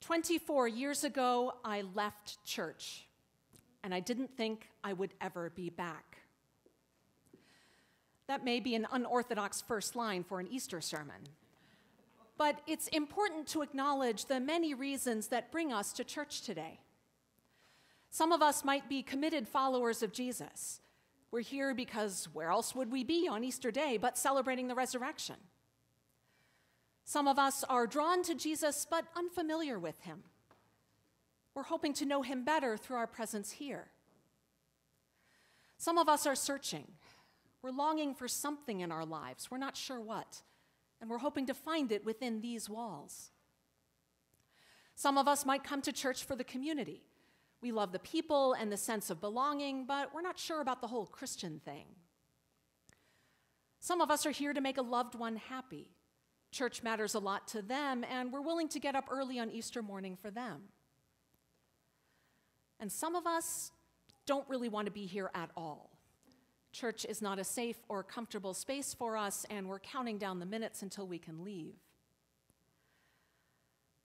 24 years ago, I left church, and I didn't think I would ever be back. That may be an unorthodox first line for an Easter sermon, but it's important to acknowledge the many reasons that bring us to church today. Some of us might be committed followers of Jesus. We're here because where else would we be on Easter Day but celebrating the resurrection? Some of us are drawn to Jesus but unfamiliar with him. We're hoping to know him better through our presence here. Some of us are searching. We're longing for something in our lives. We're not sure what, and we're hoping to find it within these walls. Some of us might come to church for the community. We love the people and the sense of belonging, but we're not sure about the whole Christian thing. Some of us are here to make a loved one happy. Church matters a lot to them, and we're willing to get up early on Easter morning for them. And some of us don't really want to be here at all. Church is not a safe or comfortable space for us, and we're counting down the minutes until we can leave.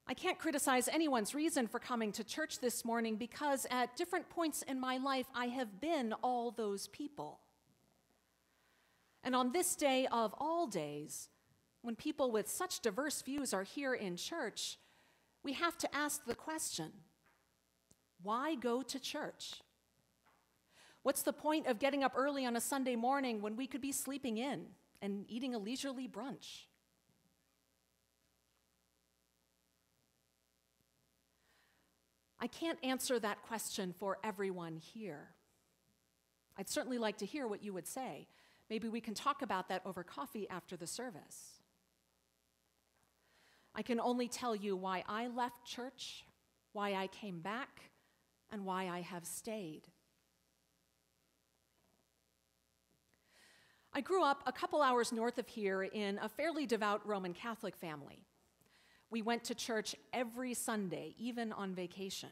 I can't criticize anyone's reason for coming to church this morning because at different points in my life, I have been all those people. And on this day of all days, when people with such diverse views are here in church, we have to ask the question, why go to church? What's the point of getting up early on a Sunday morning when we could be sleeping in and eating a leisurely brunch? I can't answer that question for everyone here. I'd certainly like to hear what you would say. Maybe we can talk about that over coffee after the service. I can only tell you why I left church, why I came back, and why I have stayed. I grew up a couple hours north of here in a fairly devout Roman Catholic family. We went to church every Sunday, even on vacation.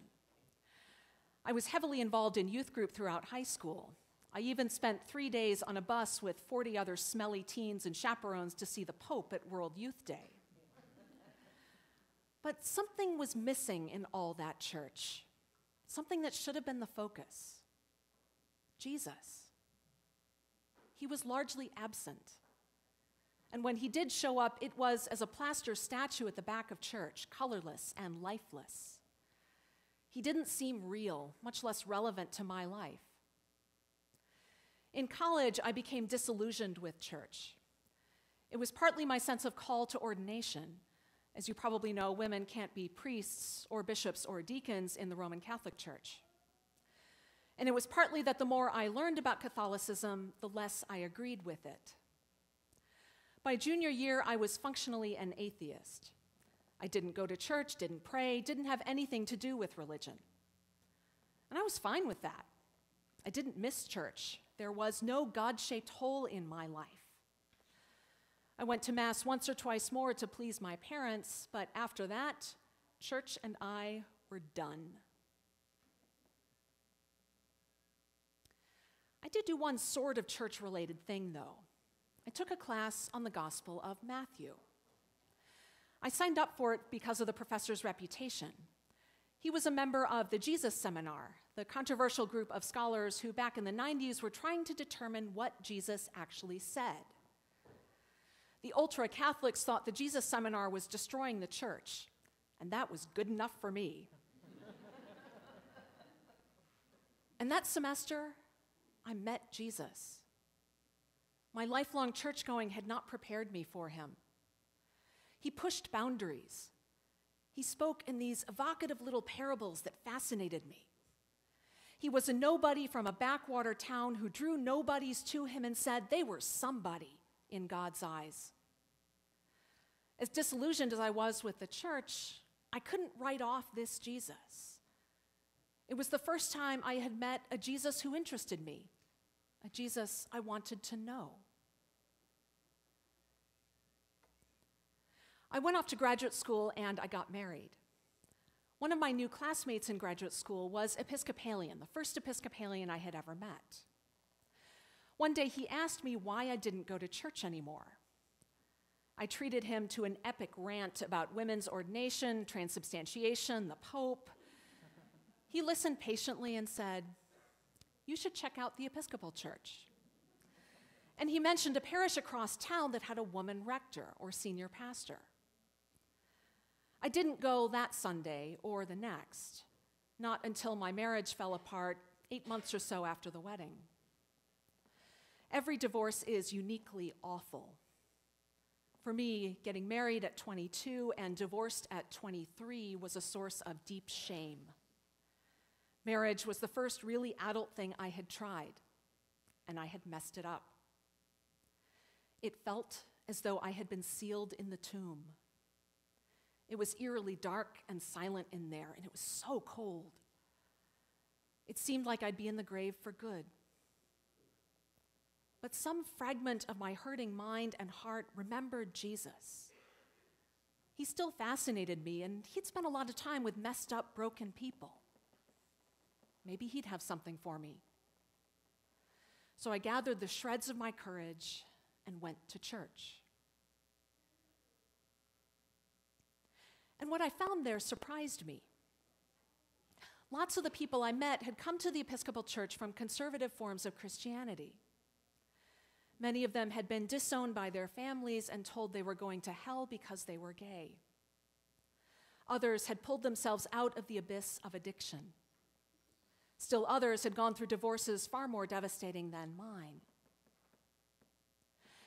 I was heavily involved in youth group throughout high school. I even spent 3 days on a bus with 40 other smelly teens and chaperones to see the Pope at World Youth Day. But something was missing in all that church, something that should have been the focus. Jesus. He was largely absent. And when he did show up, it was as a plaster statue at the back of church, colorless and lifeless. He didn't seem real, much less relevant to my life. In college, I became disillusioned with church. It was partly my sense of call to ordination. As you probably know, women can't be priests or bishops or deacons in the Roman Catholic Church. And it was partly that the more I learned about Catholicism, the less I agreed with it. By junior year, I was functionally an atheist. I didn't go to church, didn't pray, didn't have anything to do with religion. And I was fine with that. I didn't miss church. There was no God-shaped hole in my life. I went to Mass once or twice more to please my parents, but after that, church and I were done. I did do one sort of church-related thing, though. I took a class on the Gospel of Matthew. I signed up for it because of the professor's reputation. He was a member of the Jesus Seminar, the controversial group of scholars who back in the 90s were trying to determine what Jesus actually said. The ultra-Catholics thought the Jesus Seminar was destroying the church, and that was good enough for me. And that semester, I met Jesus. My lifelong church-going had not prepared me for him. He pushed boundaries. He spoke in these evocative little parables that fascinated me. He was a nobody from a backwater town who drew nobodies to him and said they were somebody in God's eyes. As disillusioned as I was with the church, I couldn't write off this Jesus. It was the first time I had met a Jesus who interested me, a Jesus I wanted to know. I went off to graduate school and I got married. One of my new classmates in graduate school was Episcopalian, the first Episcopalian I had ever met. One day he asked me why I didn't go to church anymore. I treated him to an epic rant about women's ordination, transubstantiation, the Pope. He listened patiently and said, "You should check out the Episcopal Church." And he mentioned a parish across town that had a woman rector or senior pastor. I didn't go that Sunday or the next, not until my marriage fell apart 8 months or so after the wedding. Every divorce is uniquely awful. For me, getting married at 22 and divorced at 23 was a source of deep shame. Marriage was the first really adult thing I had tried, and I had messed it up. It felt as though I had been sealed in the tomb. It was eerily dark and silent in there, and it was so cold. It seemed like I'd be in the grave for good. But some fragment of my hurting mind and heart remembered Jesus. He still fascinated me, and he'd spent a lot of time with messed up, broken people. Maybe he'd have something for me. So I gathered the shreds of my courage and went to church. And what I found there surprised me. Lots of the people I met had come to the Episcopal Church from conservative forms of Christianity. Many of them had been disowned by their families and told they were going to hell because they were gay. Others had pulled themselves out of the abyss of addiction. Still others had gone through divorces far more devastating than mine.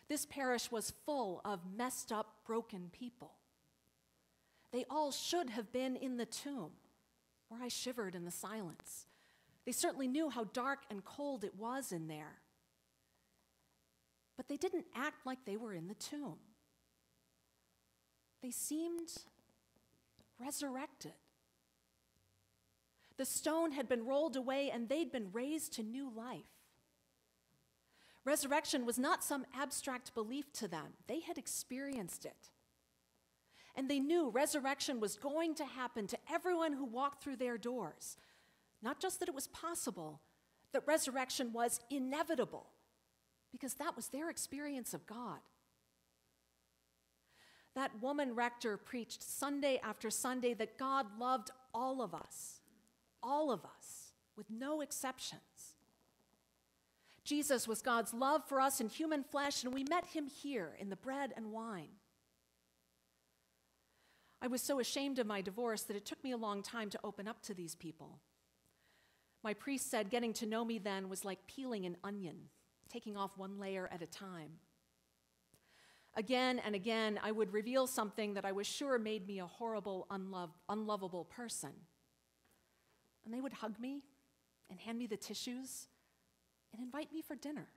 This parish was full of messed up, broken people. They all should have been in the tomb, where I shivered in the silence. They certainly knew how dark and cold it was in there. But they didn't act like they were in the tomb. They seemed resurrected. The stone had been rolled away and they'd been raised to new life. Resurrection was not some abstract belief to them. They had experienced it. And they knew resurrection was going to happen to everyone who walked through their doors. Not just that it was possible, that resurrection was inevitable, because that was their experience of God. That woman rector preached Sunday after Sunday that God loved all of us, with no exceptions. Jesus was God's love for us in human flesh, and we met him here in the bread and wine. I was so ashamed of my divorce that it took me a long time to open up to these people. My priest said getting to know me then was like peeling an onion, taking off one layer at a time. Again and again, I would reveal something that I was sure made me a horrible, unlovable person. And they would hug me and hand me the tissues and invite me for dinner.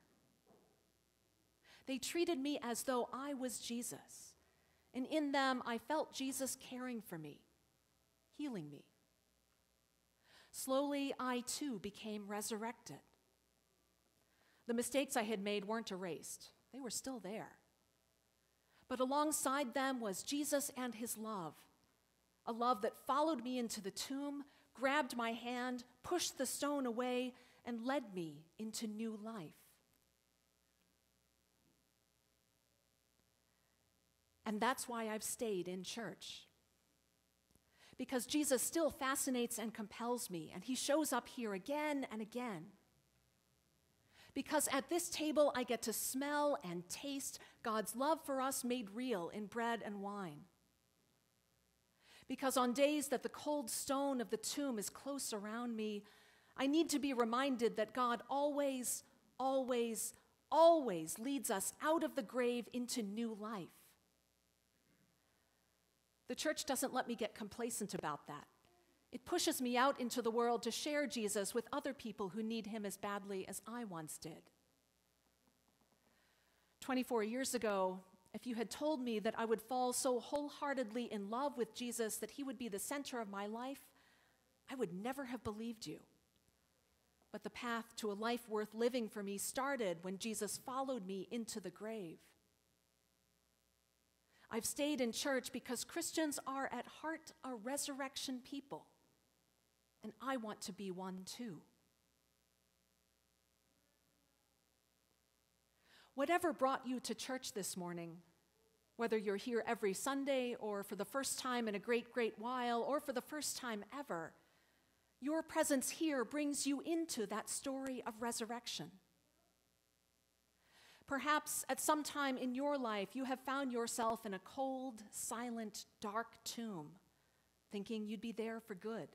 They treated me as though I was Jesus, and in them I felt Jesus caring for me, healing me. Slowly, I too became resurrected. The mistakes I had made weren't erased. They were still there. But alongside them was Jesus and his love, a love that followed me into the tomb, grabbed my hand, pushed the stone away, and led me into new life. And that's why I've stayed in church. Because Jesus still fascinates and compels me, and he shows up here again and again. Because at this table I get to smell and taste God's love for us made real in bread and wine. Because on days that the cold stone of the tomb is close around me, I need to be reminded that God always, always, always leads us out of the grave into new life. The church doesn't let me get complacent about that. It pushes me out into the world to share Jesus with other people who need him as badly as I once did. 24 years ago, if you had told me that I would fall so wholeheartedly in love with Jesus that he would be the center of my life, I would never have believed you. But the path to a life worth living for me started when Jesus followed me into the grave. I've stayed in church because Christians are at heart a resurrection people, and I want to be one too. Whatever brought you to church this morning, Whether you're here every Sunday or for the first time in a great, great while or for the first time ever, your presence here brings you into that story of resurrection. Perhaps at some time in your life you have found yourself in a cold, silent, dark tomb, thinking you'd be there for good.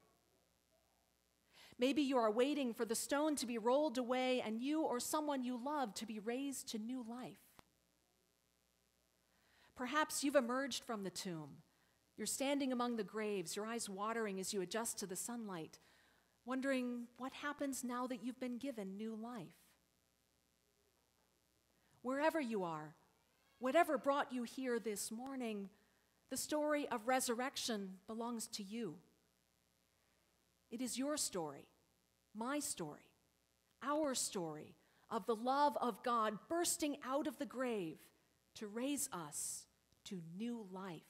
Maybe you are waiting for the stone to be rolled away and you or someone you love to be raised to new life. Perhaps you've emerged from the tomb. You're standing among the graves, your eyes watering as you adjust to the sunlight, wondering what happens now that you've been given new life. Wherever you are, whatever brought you here this morning, the story of resurrection belongs to you. It is your story, my story, our story of the love of God bursting out of the grave to raise us to new life.